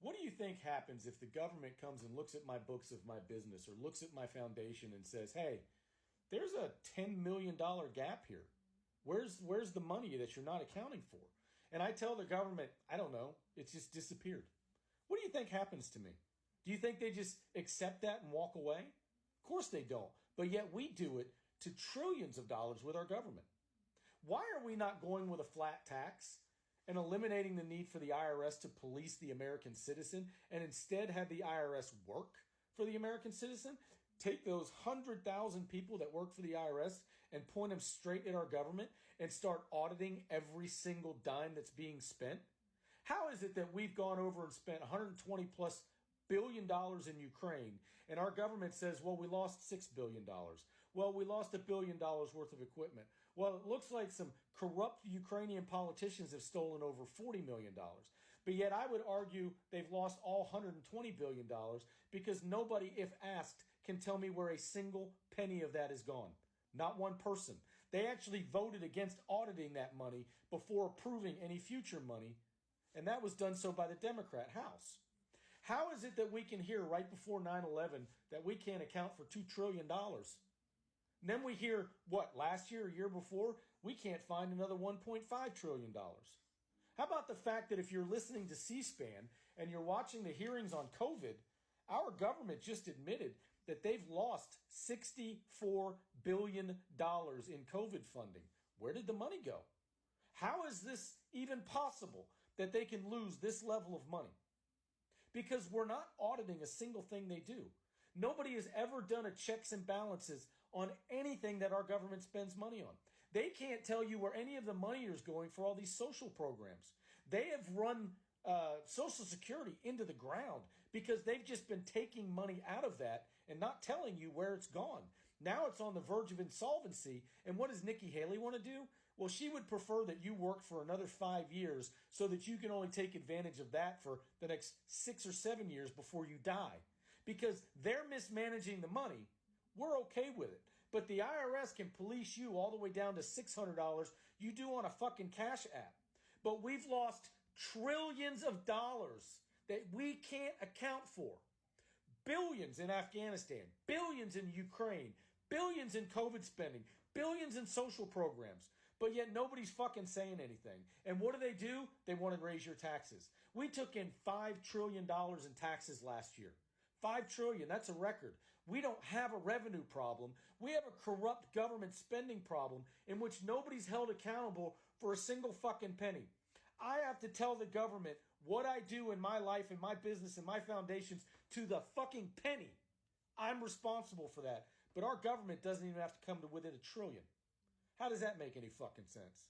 What do you think happens if the government comes and looks at my books of my business or looks at my foundation and says, hey, there's a $10 million gap here. Where's the money that you're not accounting for? And I tell the government, I don't know, it's just disappeared. What do you think happens to me? Do you think they just accept that and walk away? Of course they don't. But yet we do it to trillions of dollars with our government. Why are we not going with a flat tax and eliminating the need for the IRS to police the American citizen and instead have the IRS work for the American citizen? Take those 100,000 people that work for the IRS and point them straight at our government and start auditing every single dime that's being spent? How is it that we've gone over and spent 120 plus billion dollars in Ukraine and our government says, well, we lost $6 billion. Well, we lost $1 billion worth of equipment. Well, it looks like some corrupt Ukrainian politicians have stolen over $40 million. But yet I would argue they've lost all $120 billion because nobody, if asked, can tell me where a single penny of that is gone. Not one person. They actually voted against auditing that money before approving any future money. And that was done so by the Democrat House. How is it that we can hear right before 9/11 that we can't account for $2 trillion? And then we hear, last year or year before, we can't find another $1.5 trillion. How about the fact that if you're listening to C-SPAN and you're watching the hearings on COVID, our government just admitted that they've lost $64 billion in COVID funding. Where did the money go? How is this even possible that they can lose this level of money? Because we're not auditing a single thing they do. Nobody has ever done a checks and balances on anything that our government spends money on. They can't tell you where any of the money is going for all these social programs. They have run Social Security into the ground because they've just been taking money out of that and not telling you where it's gone. Now it's on the verge of insolvency. And what does Nikki Haley want to do? Well, she would prefer that you work for another 5 years so that you can only take advantage of that for the next 6 or 7 years before you die. Because they're mismanaging the money. We're okay with it. But the IRS can police you all the way down to $600 you do on a fucking Cash App. But we've lost trillions of dollars that we can't account for. Billions in Afghanistan, billions in Ukraine, billions in COVID spending, billions in social programs. But yet nobody's fucking saying anything. And what do? They want to raise your taxes. We took in $5 trillion in taxes last year. $5 trillion, that's a record. We don't have a revenue problem. We have a corrupt government spending problem in which nobody's held accountable for a single fucking penny. I have to tell the government what I do in my life, in my business, in my foundations to the fucking penny. I'm responsible for that. But our government doesn't even have to come to within $1 trillion. How does that make any fucking sense?